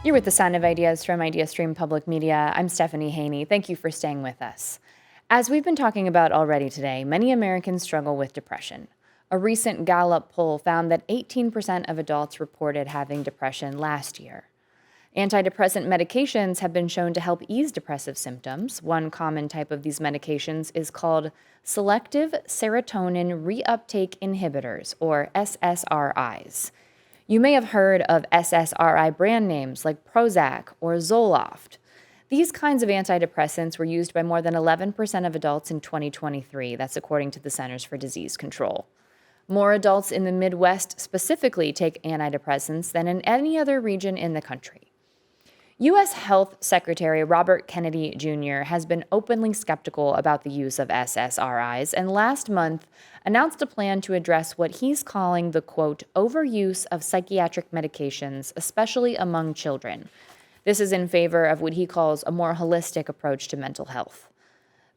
You're with the Sound of Ideas from IdeaStream Public Media. I'm Stephanie Haney. Thank you for staying with us. As we've been talking about already today, many Americans struggle with depression. A recent Gallup poll found that 18% of adults reported having depression last year. Antidepressant medications have been shown to help ease depressive symptoms. One common type of these medications is called selective serotonin reuptake inhibitors, or SSRIs. You may have heard of SSRI brand names like Prozac or Zoloft. These kinds of antidepressants were used by more than 11% of adults in 2023. That's according to the Centers for Disease Control. More adults in the Midwest specifically take antidepressants than in any other region in the country. U.S. Health Secretary Robert Kennedy Jr. has been openly skeptical about the use of SSRIs and last month announced a plan to address what he's calling the, quote, overuse of psychiatric medications, especially among children. This is in favor of what he calls a more holistic approach to mental health.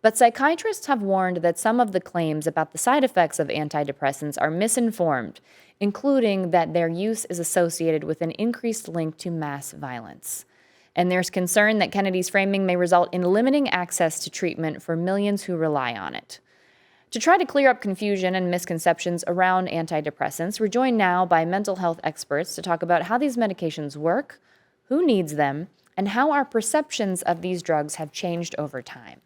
But psychiatrists have warned that some of the claims about the side effects of antidepressants are misinformed, including that their use is associated with an increased link to mass violence. And there's concern that Kennedy's framing may result in limiting access to treatment for millions who rely on it. To try to clear up confusion and misconceptions around antidepressants, we're joined now by mental health experts to talk about how these medications work, who needs them, and how our perceptions of these drugs have changed over time.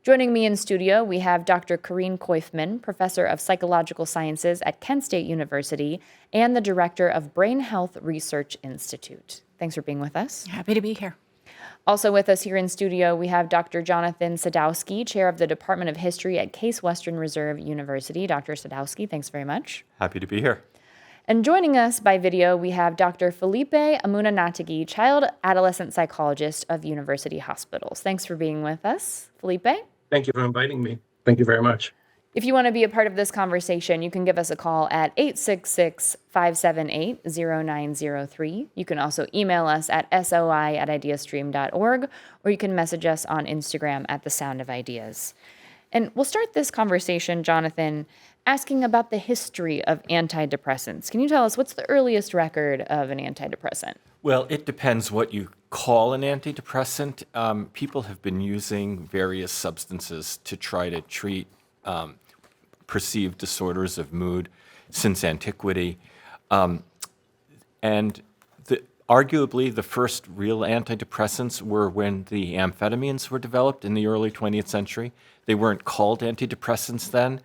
Joining me in studio, we have Dr. Karine Koifman, Professor of Psychological Sciences at Kent State University and the Director of Brain Health Research Institute. Thanks for being with us. Happy to be here. Also with us here in studio, we have Dr. Jonathan Sadowski, Chair of the Department of History at Case Western Reserve University. Dr. Sadowski, thanks very much. Happy to be here. And joining us by video, we have Dr. Felipe Amunanatigi, Child Adolescent Psychologist of University Hospitals. Thanks for being with us, Felipe. Thank you for inviting me. Thank you very much. If you want to be a part of this conversation, you can give us a call at 866-578-0903. You can also email us at soi@ideastream.org, or you can message us on Instagram at The Sound of Ideas. And we'll start this conversation, Jonathan, asking about the history of antidepressants. Can you tell us what's the earliest record of an antidepressant? Well, it depends what you call an antidepressant. People have been using various substances to try to treat perceived disorders of mood since antiquity. And arguably the first real antidepressants were when the amphetamines were developed in the early 20th century. They weren't called antidepressants then.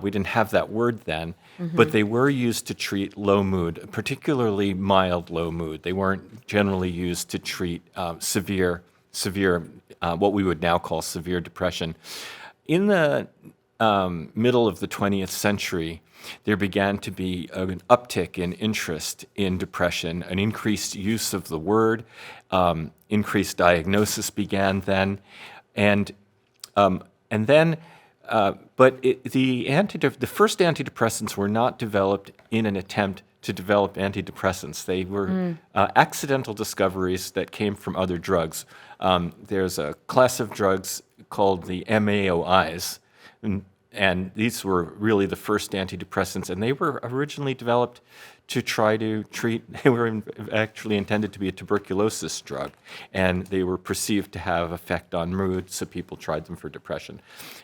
We didn't have that word then, but they were used to treat low mood, particularly mild low mood. They weren't generally used to treat severe, what we would now call severe depression. In the middle of the 20th century, there began to be an uptick in interest in depression, an increased use of the word, increased diagnosis began then, the first antidepressants were not developed in an attempt to develop antidepressants. They were accidental discoveries that came from other drugs. There's a class of drugs called the MAOIs, and these were really the first antidepressants, and they were originally developed to try to treat, they were actually intended to be a tuberculosis drug, and they were perceived to have effect on mood, so people tried them for depression.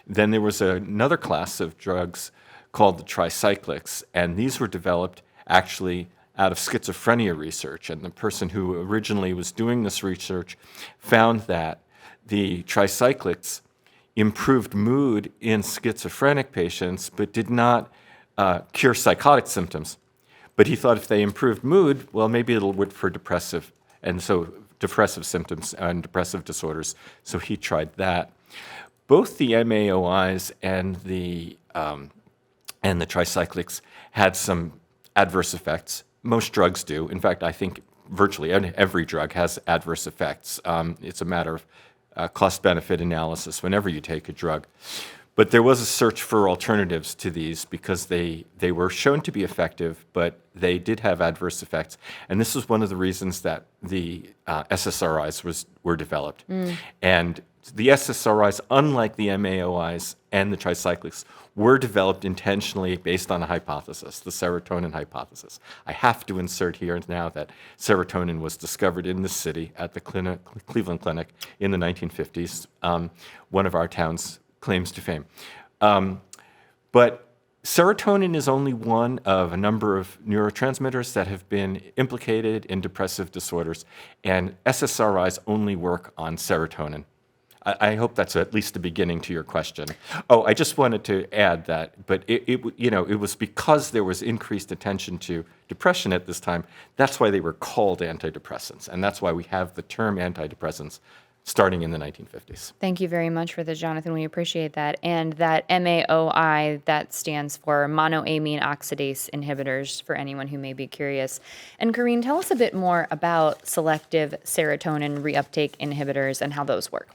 Then there was another class of drugs called the tricyclics, and these were developed actually out of schizophrenia research, and the person who originally was doing this research found that the tricyclics improved mood in schizophrenic patients, but did not cure psychotic symptoms. But he thought if they improved mood, well, maybe it'll work for depressive symptoms and depressive disorders. So he tried that. Both the MAOIs and the tricyclics had some adverse effects. Most drugs do. In fact, I think virtually every drug has adverse effects. It's a matter of cost-benefit analysis whenever you take a drug. But there was a search for alternatives to these because they were shown to be effective, but they did have adverse effects. And this was one of the reasons that the SSRIs were developed. And the SSRIs, unlike the MAOIs and the tricyclics, were developed intentionally based on a hypothesis, the serotonin hypothesis. I have to insert here now that serotonin was discovered in the city at the Cleveland Clinic in the 1950s, one of our town's claims to fame. But serotonin is only one of a number of neurotransmitters that have been implicated in depressive disorders, and SSRIs only work on serotonin. I hope that's at least the beginning to your question. Oh, I just wanted to add that, but it was because there was increased attention to depression at this time. That's why they were called antidepressants, and that's why we have the term antidepressants starting in the 1950s. Thank you very much for this, Jonathan. We appreciate that. And that MAOI, that stands for monoamine oxidase inhibitors, for anyone who may be curious. And Corinne, tell us a bit more about selective serotonin reuptake inhibitors and how those work.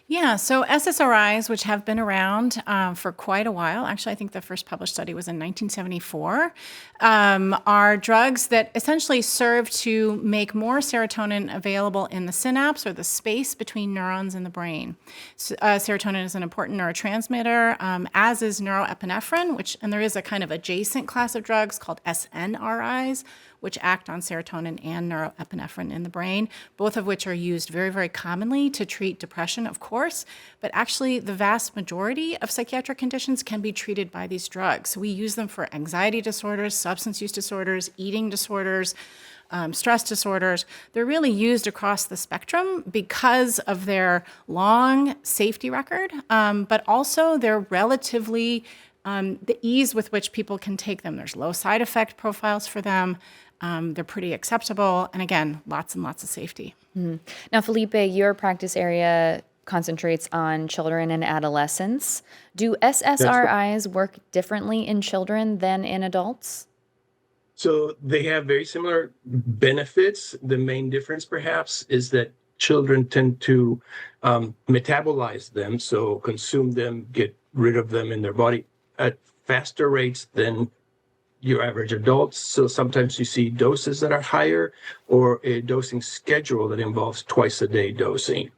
Yeah, so SSRIs, which have been around for quite a while, actually I think the first published study was in 1974, are drugs that essentially serve to make more serotonin available in the synapse or the space between neurons in the brain. So, serotonin is an important neurotransmitter, as is neuroepinephrine, and there is a kind of adjacent class of drugs called SNRIs, which act on serotonin and neuroepinephrine in the brain, both of which are used very, very commonly to treat depression, of course, but actually the vast majority of psychiatric conditions can be treated by these drugs. So we use them for anxiety disorders, substance use disorders, eating disorders, stress disorders. They're really used across the spectrum because of their long safety record, but also their relatively the ease with which people can take them. There's low side effect profiles for them. They're pretty acceptable. And again, lots and lots of safety. Now, Felipe, your practice area concentrates on children and adolescents. Do SSRIs work differently in children than in adults? So they have very similar benefits. The main difference, perhaps, is that children tend to metabolize them, so consume them, get rid of them in their body at faster rates than your average adults. So sometimes you see doses that are higher or a dosing schedule that involves twice a day dosing.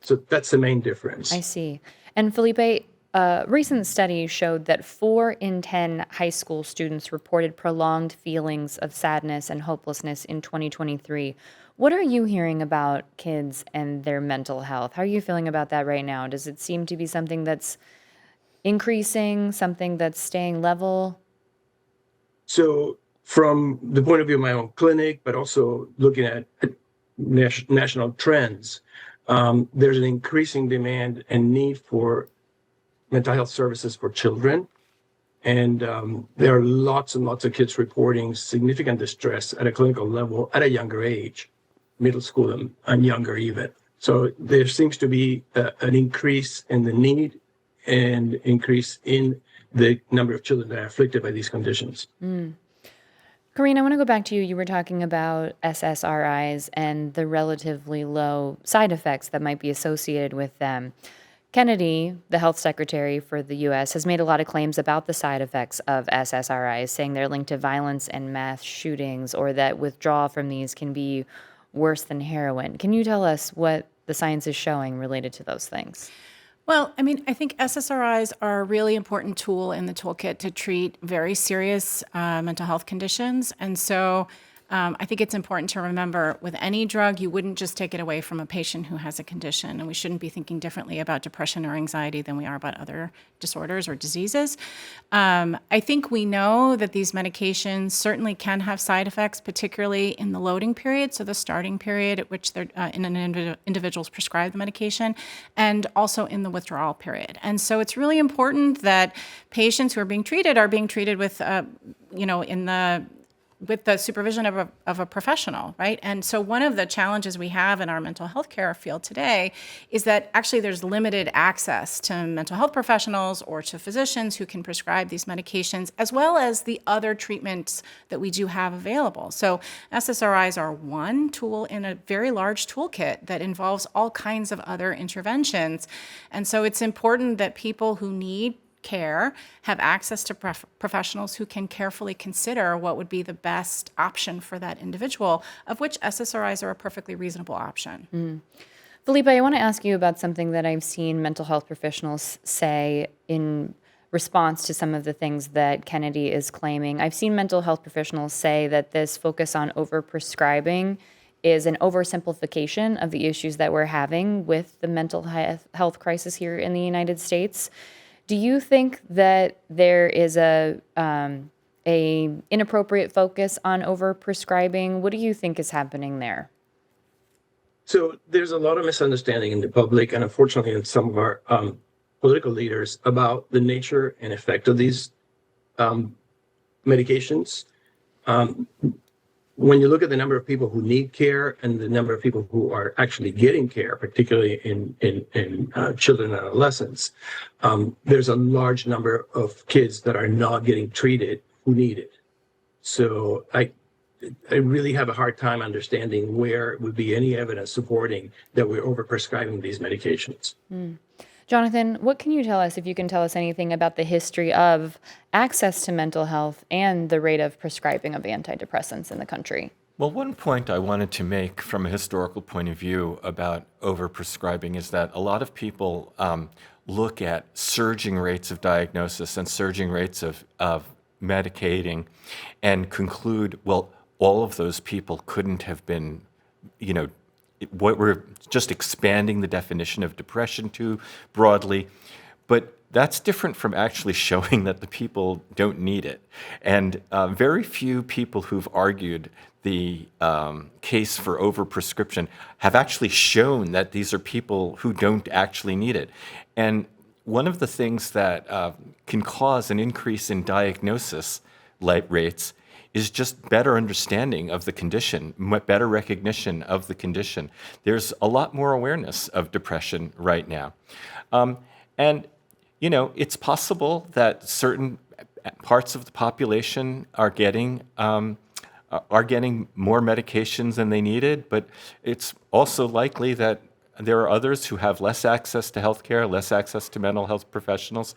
So that's the main difference. I see. And Felipe, a recent study showed that 4 in 10 high school students reported prolonged feelings of sadness and hopelessness in 2023. What are you hearing about kids and their mental health? How are you feeling about that right now? Does it seem to be something that's increasing, something that's staying level? So from the point of view of my own clinic, but also looking at national trends, there's an increasing demand and need for mental health services for children. And there are lots and lots of kids reporting significant distress at a clinical level at a younger age, middle school and younger even. So there seems to be an increase in the need and increase in the number of children that are afflicted by these conditions. Corinne, I want to go back to you. You were talking about SSRIs and the relatively low side effects that might be associated with them. Kennedy, the health secretary for the U.S., has made a lot of claims about the side effects of SSRIs, saying they're linked to violence and mass shootings, or that withdrawal from these can be worse than heroin. Can you tell us what the science is showing related to those things? Well, I mean, I think SSRIs are a really important tool in the toolkit to treat very serious mental health conditions. And so I think it's important to remember with any drug, you wouldn't just take it away from a patient who has a condition. And we shouldn't be thinking differently about depression or anxiety than we are about other disorders or diseases. I think we know that these medications certainly can have side effects, particularly in the loading period, so the starting period at which they're in an individual's prescribed the medication, and also in the withdrawal period. And so it's really important that patients who are being treated with, with the supervision of a professional, right? And so one of the challenges we have in our mental health care field today is that actually there's limited access to mental health professionals or to physicians who can prescribe these medications, as well as the other treatments that we do have available. So SSRIs are one tool in a very large toolkit that involves all kinds of other interventions. And so it's important that people who need care have access to professionals who can carefully consider what would be the best option for that individual, of which SSRIs are a perfectly reasonable option. Felipe, I want to ask you about something that I've seen mental health professionals say in response to some of the things that Kennedy is claiming. I've seen mental health professionals say that this focus on overprescribing is an oversimplification of the issues that we're having with the mental health crisis here in the United States. Do you think that there is a inappropriate focus on overprescribing? What do you think is happening there? So there's a lot of misunderstanding in the public, and unfortunately in some of our political leaders, about the nature and effect of these medications. When you look at the number of people who need care and the number of people who are actually getting care, particularly in children and adolescents, there's a large number of kids that are not getting treated who need it. So I really have a hard time understanding where would be any evidence supporting that we're overprescribing these medications. Jonathan, what can you tell us, if you can tell us anything about the history of access to mental health and the rate of prescribing of antidepressants in the country? Well, one point I wanted to make from a historical point of view about overprescribing is that a lot of people look at surging rates of diagnosis and surging rates of medicating and conclude, well, all of those people couldn't have been, what we're just expanding the definition of depression too broadly. But that's different from actually showing that the people don't need it. And very few people who've argued the case for overprescription have actually shown that these are people who don't actually need it. And one of the things that can cause an increase in diagnosis rates is just better understanding of the condition, better recognition of the condition. There's a lot more awareness of depression right now. And, it's possible that certain parts of the population are getting more medications than they needed, but it's also likely that there are others who have less access to healthcare, less access to mental health professionals,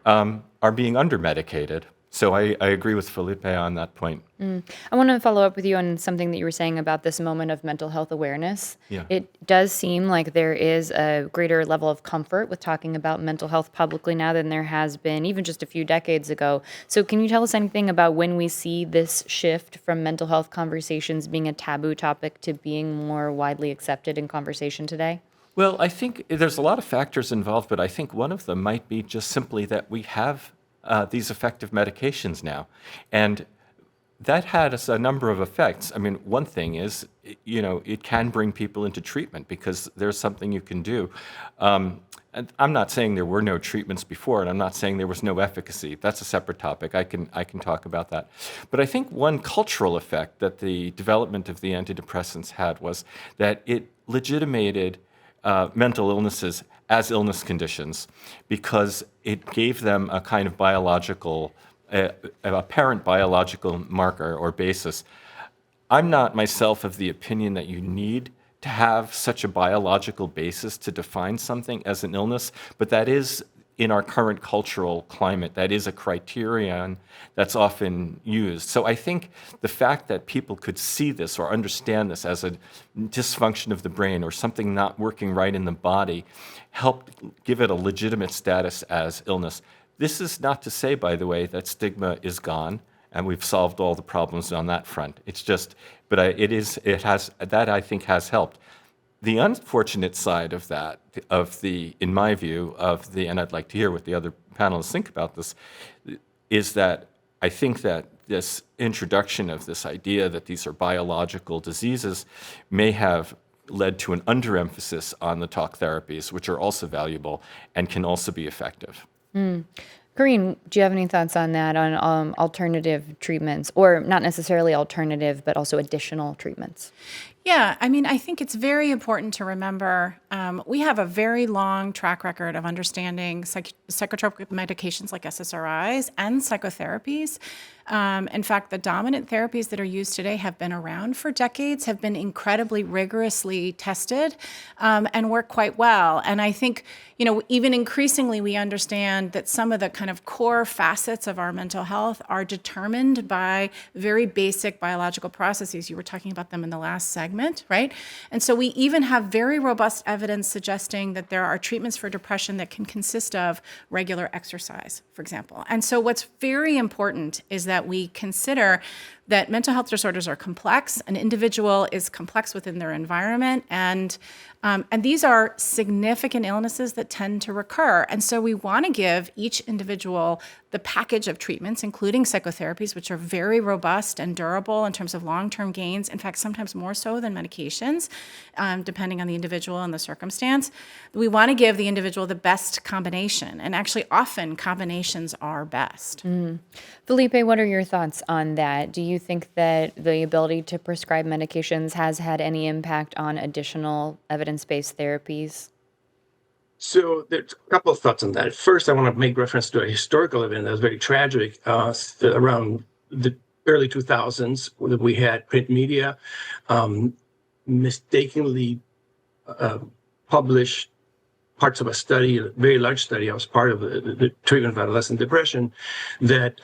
are being under-medicated. So I agree with Felipe on that point. I want to follow up with you on something that you were saying about this moment of mental health awareness. Yeah. It does seem like there is a greater level of comfort with talking about mental health publicly now than there has been even just a few decades ago. So can you tell us anything about when we see this shift from mental health conversations being a taboo topic to being more widely accepted in conversation today? Well, I think there's a lot of factors involved, but I think one of them might be just simply that we have these effective medications now. And that has a number of effects. I mean, one thing is, it can bring people into treatment because there's something you can do. And I'm not saying there were no treatments before, and I'm not saying there was no efficacy. That's a separate topic. I can talk about that. But I think one cultural effect that the development of the antidepressants had was that it legitimated mental illnesses as illness conditions because it gave them a kind of biological, apparent biological marker or basis. I'm not myself of the opinion that you need to have such a biological basis to define something as an illness, but that is, in our current cultural climate, that is a criterion that's often used. So I think the fact that people could see this or understand this as a dysfunction of the brain or something not working right in the body helped give it a legitimate status as illness. This is not to say, by the way, that stigma is gone and we've solved all the problems on that front. It's just, but that I think has helped. The unfortunate side of that, in my view, and I'd like to hear what the other panelists think about this, is that I think that this introduction of this idea that these are biological diseases may have led to an underemphasis on the talk therapies, which are also valuable and can also be effective. Corinne, do you have any thoughts on that, on alternative treatments, or not necessarily alternative, but also additional treatments? Yeah, I mean, I think it's very important to remember we have a very long track record of understanding psychotropic medications like SSRIs and psychotherapies. In fact, the dominant therapies that are used today have been around for decades, have been incredibly rigorously tested, and work quite well. And I think, even increasingly we understand that some of the kind of core facets of our mental health are determined by very basic biological processes. You were talking about them in the last segment. segment, right? And so we even have very robust evidence suggesting that there are treatments for depression that can consist of regular exercise, for example. And so what's very important is that we consider that mental health disorders are complex. An individual is complex within their environment, and these are significant illnesses that tend to recur. And so we want to give each individual the package of treatments, including psychotherapies, which are very robust and durable in terms of long-term gains. In fact, sometimes more so than medications, depending on the individual and the circumstance. We want to give the individual the best combination, and actually often combinations are best. Felipe, what are your thoughts on that? Do you think that the ability to prescribe medications has had any impact on additional evidence-based therapies? So there's a couple of thoughts on that. First, I want to make reference to a historical event that was very tragic around the early 2000s, that we had print media mistakenly published parts of a study, a very large study. I was part of the treatment of adolescent depression, that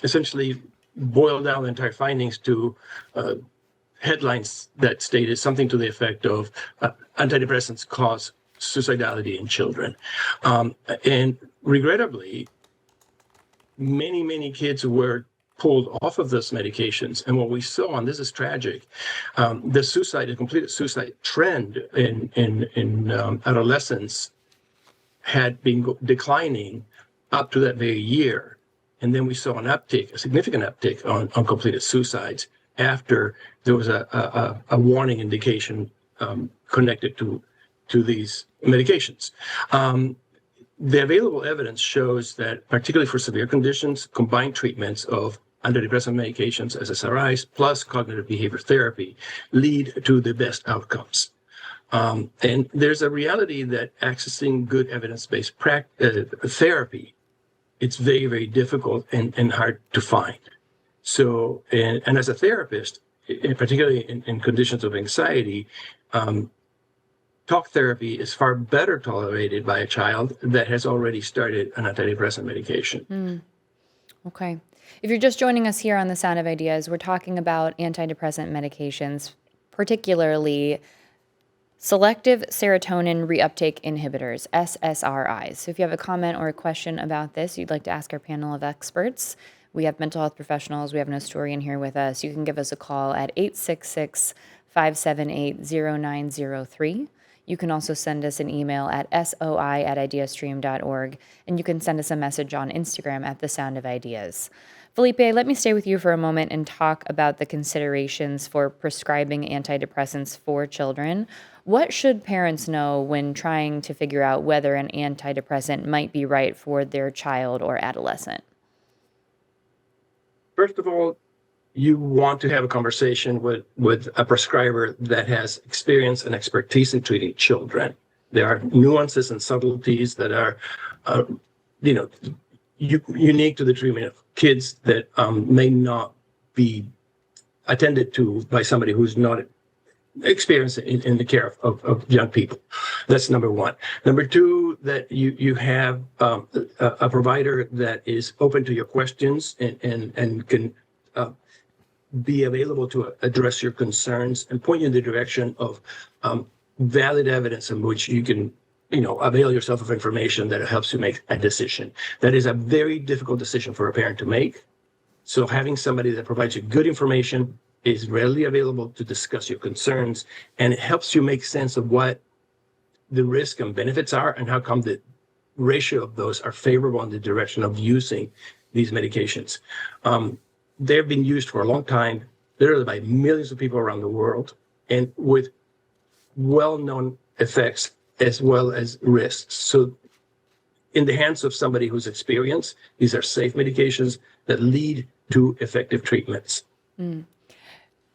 essentially boiled down the entire findings to headlines that stated something to the effect of antidepressants cause suicidality in children. And regrettably, many kids were pulled off of those medications. And what we saw, and this is tragic, the complete suicide trend in adolescence had been declining up to that very year. And then we saw an uptick, a significant uptick on completed suicides after there was a warning indication connected to these medications. The available evidence shows that, particularly for severe conditions, combined treatments of antidepressant medications, SSRIs, plus cognitive behavior therapy lead to the best outcomes. And there's a reality that accessing good evidence-based therapy, it's very, very difficult and hard to find. So, and as a therapist, particularly in conditions of anxiety, talk therapy is far better tolerated by a child that has already started an antidepressant medication. Okay. If you're just joining us here on The Sound of Ideas, we're talking about antidepressant medications, particularly selective serotonin reuptake inhibitors, SSRIs. So if you have a comment or a question about this, you'd like to ask our panel of experts, we have mental health professionals, we have an historian here with us. You can give us a call at 866-578-0903. You can also send us an email at soi@ideastream.org, and you can send us a message on Instagram at The Sound of Ideas. Felipe, let me stay with you for a moment and talk about the considerations for prescribing antidepressants for children. What should parents know when trying to figure out whether an antidepressant might be right for their child or adolescent? First of all, you want to have a conversation with a prescriber that has experience and expertise in treating children. There are nuances and subtleties that are, unique to the treatment of kids that may not be attended to by somebody who's not experienced in the care of young people. That's number one. Number two, that you have a provider that is open to your questions and can be available to address your concerns and point you in the direction of valid evidence in which you can, avail yourself of information that helps you make a decision. That is a very difficult decision for a parent to make. So having somebody that provides you good information is readily available to discuss your concerns, and it helps you make sense of what the risk and benefits are and how come the ratio of those are favorable in the direction of using these medications. They've been used for a long time, literally by millions of people around the world, and with well-known effects as well as risks. So in the hands of somebody who's experienced, these are safe medications that lead to effective treatments.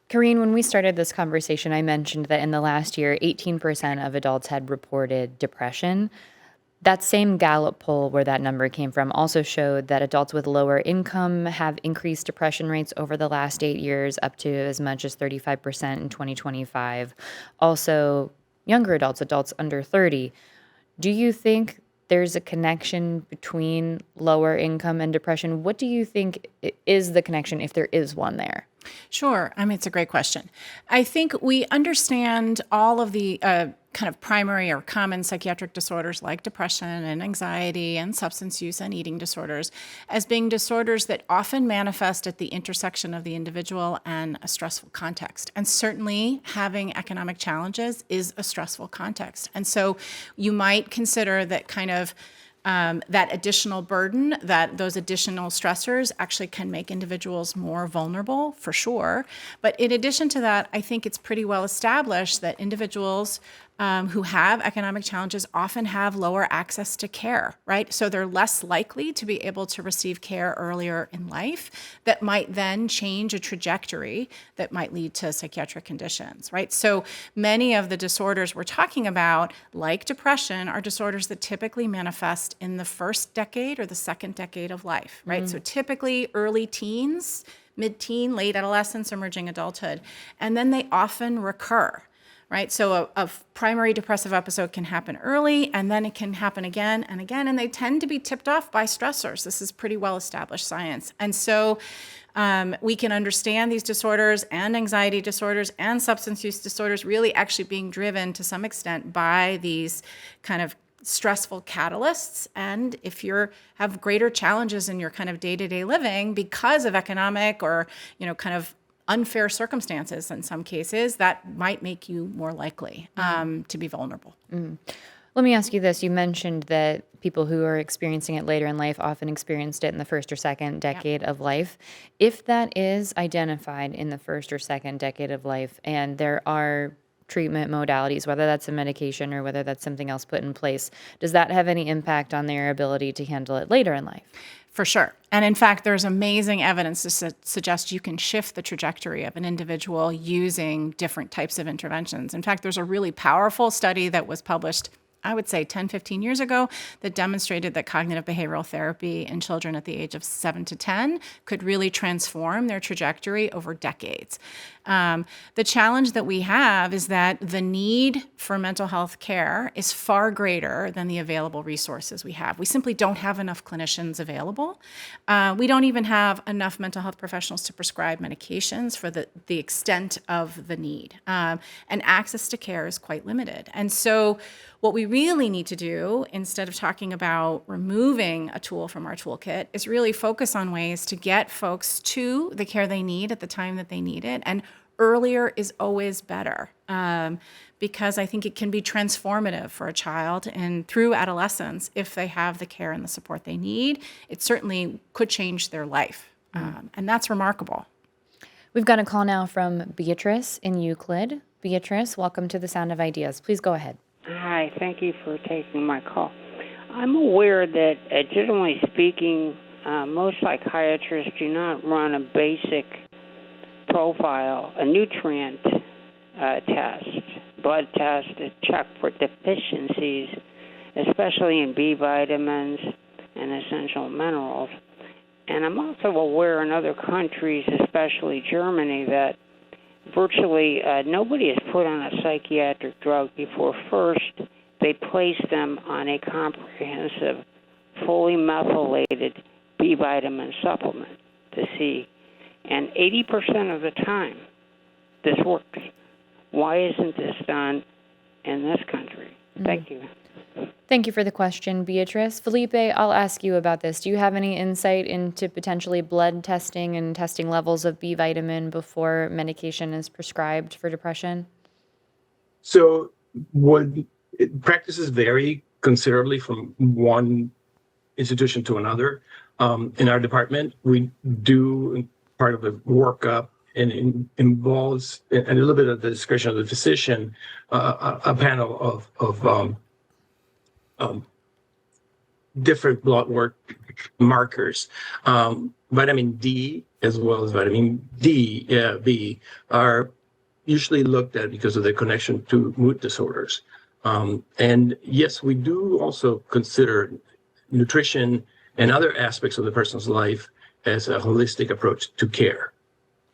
Karine, when we started this conversation, I mentioned that in the last year, 18% of adults had reported depression. That same Gallup poll where that number came from also showed that adults with lower income have increased depression rates over the last 8 years, up to as much as 35% in 2025. Also, younger adults under 30. Do you think there's a connection between lower income and depression? What do you think is the connection, if there is one there? Sure. I mean, it's a great question. I think we understand all of the kind of primary or common psychiatric disorders like depression and anxiety and substance use and eating disorders as being disorders that often manifest at the intersection of the individual and a stressful context. And certainly having economic challenges is a stressful context. And so you might consider that kind of that additional burden, that those additional stressors actually can make individuals more vulnerable, for sure. But in addition to that, I think it's pretty well established that individuals who have economic challenges often have lower access to care, right? So they're less likely to be able to receive care earlier in life that might then change a trajectory that might lead to psychiatric conditions, right? So many of the disorders we're talking about, like depression, are disorders that typically manifest in the first decade or the second decade of life, right? So typically early teens, mid-teen, late adolescence, emerging adulthood, and then they often recur. Right, so a primary depressive episode can happen early, and then it can happen again and again, and they tend to be tipped off by stressors. This is pretty well-established science, and so we can understand these disorders and anxiety disorders and substance use disorders really actually being driven to some extent by these kind of stressful catalysts. And if you have greater challenges in your kind of day-to-day living because of economic or kind of unfair circumstances in some cases, that might make you more likely to be vulnerable. Let me ask you this. You mentioned that people who are experiencing it later in life often experienced it in the first or second decade of life. If that is identified in the first or second decade of life and there are treatment modalities, whether that's a medication or whether that's something else put in place, does that have any impact on their ability to handle it later in life? For sure. And in fact, there's amazing evidence to suggest you can shift the trajectory of an individual using different types of interventions. In fact, there's a really powerful study that was published, I would say 10, 15 years ago, that demonstrated that cognitive behavioral therapy in children at the age of 7 to 10 could really transform their trajectory over decades. The challenge that we have is that the need for mental health care is far greater than the available resources we have. We simply don't have enough clinicians available. We don't even have enough mental health professionals to prescribe medications for the extent of the need. And access to care is quite limited. And so what we really need to do, instead of talking about removing a tool from our toolkit, is really focus on ways to get folks to the care they need at the time that they need it. And earlier is always better, because I think it can be transformative for a child and through adolescence if they have the care and the support they need. It certainly could change their life, and that's remarkable. We've got a call now from Beatrice in Euclid. Beatrice, welcome to The Sound of Ideas. Please go ahead. Hi, thank you for taking my call. I'm aware that, generally speaking, most psychiatrists do not run a basic profile, a nutrient test, blood test to check for deficiencies, especially in B vitamins and essential minerals. And I'm also aware in other countries, especially Germany, that virtually nobody is put on a psychiatric drug before first they place them on a comprehensive, fully methylated B vitamin supplement to see. And 80% of the time, this works. Why isn't this done in this country? Thank you. Thank you for the question, Beatrice. Felipe, I'll ask you about this. Do you have any insight into potentially blood testing and testing levels of B vitamin before medication is prescribed for depression? So practices vary considerably from one institution to another. In our department, we do part of the workup, and it involves, and a little bit of the discretion of the physician, a panel of different blood work markers. Vitamin D as well as vitamin B are usually looked at because of their connection to mood disorders. And yes, we do also consider nutrition and other aspects of the person's life as a holistic approach to care.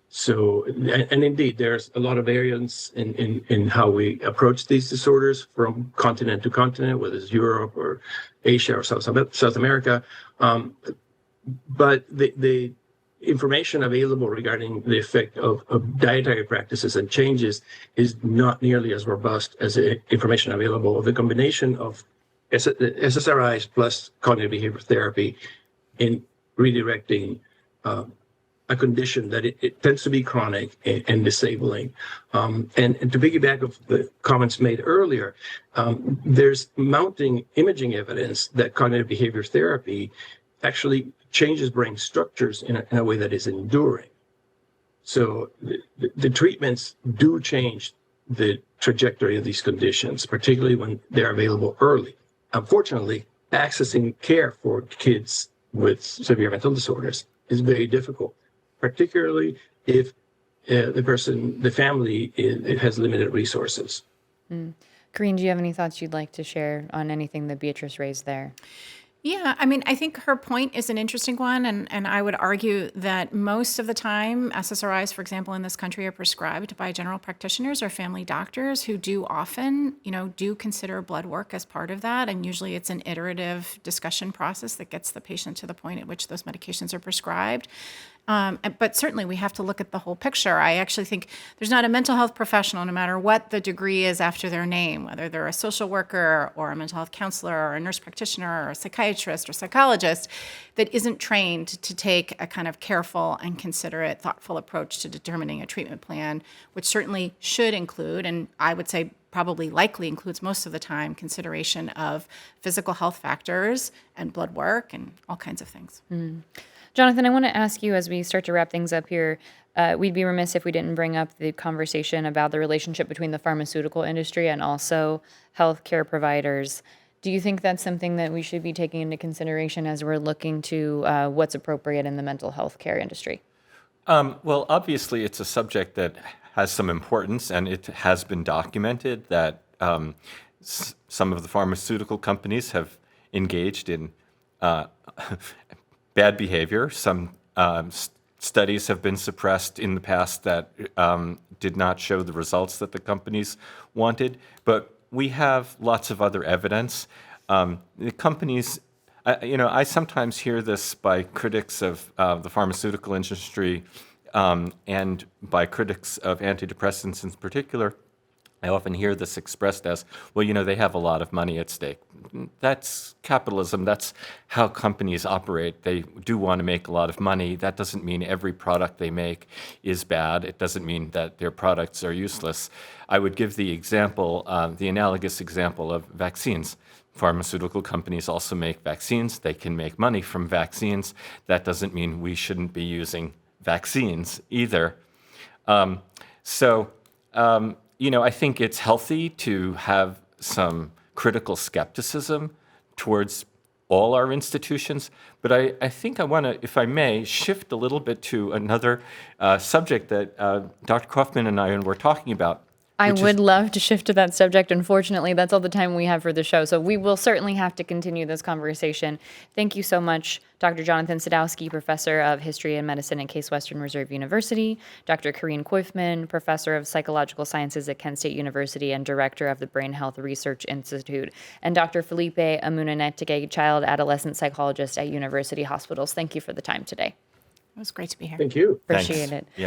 So, and indeed, there's a lot of variance in how we approach these disorders from continent to continent, whether it's Europe or Asia or South America. But information available regarding the effect of dietary practices and changes is not nearly as robust as the information available of the combination of SSRIs plus cognitive behavior therapy in redirecting a condition that it tends to be chronic and disabling. And to piggyback of the comments made earlier, there's mounting imaging evidence that cognitive behavior therapy actually changes brain structures in a way that is enduring. So the treatments do change the trajectory of these conditions, particularly when they're available early. Unfortunately, accessing care for kids with severe mental disorders is very difficult, particularly if the family it has limited resources. Corinne, do you have any thoughts you'd like to share on anything that Beatrice raised there? Yeah, I mean, I think her point is an interesting one, and I would argue that most of the time, SSRIs, for example, in this country are prescribed by general practitioners or family doctors who do often, do consider blood work as part of that, and usually it's an iterative discussion process that gets the patient to the point at which those medications are prescribed. But certainly we have to look at the whole picture. I actually think there's not a mental health professional, no matter what the degree is after their name, whether they're a social worker or a mental health counselor or a nurse practitioner or a psychiatrist or psychologist, that isn't trained to take a kind of careful and considerate, thoughtful approach to determining a treatment plan, which certainly should include, and I would say probably likely includes most of the time, consideration of physical health factors and blood work and all kinds of things. Jonathan, I want to ask you as we start to wrap things up here, we'd be remiss if we didn't bring up the conversation about the relationship between the pharmaceutical industry and also healthcare providers. Do you think that's something that we should be taking into consideration as we're looking to what's appropriate in the mental health care industry? Well, obviously, it's a subject that has some importance, and it has been documented that some of the pharmaceutical companies have engaged in bad behavior. Some studies have been suppressed in the past that did not show the results that the companies wanted. But we have lots of other evidence. The companies, I sometimes hear this by critics of the pharmaceutical industry and by critics of antidepressants in particular. I often hear this expressed as, well, they have a lot of money at stake. That's capitalism. That's how companies operate. They do want to make a lot of money. That doesn't mean every product they make is bad. It doesn't mean that their products are useless. I would give the example, the analogous example of vaccines. Pharmaceutical companies also make vaccines. They can make money from vaccines. That doesn't mean we shouldn't be using vaccines either. I think it's healthy to have some critical skepticism towards all our institutions, but I think I want to, if I may, shift a little bit to another subject that Dr. Kaufman and I were talking about. I would love to shift to that subject. Unfortunately, that's all the time we have for the show, so we will certainly have to continue this conversation. Thank you so much, Dr. Jonathan Sadowski, Professor of History and Medicine at Case Western Reserve University, Dr. Corinne Koifman, Professor of Psychological Sciences at Kent State University and Director of the Brain Health Research Institute, and Dr. Felipe Amunanetike, Child Adolescent Psychologist at University Hospitals. Thank you for the time today. It was great to be here. Thank you. Appreciate Thanks. it. Yeah.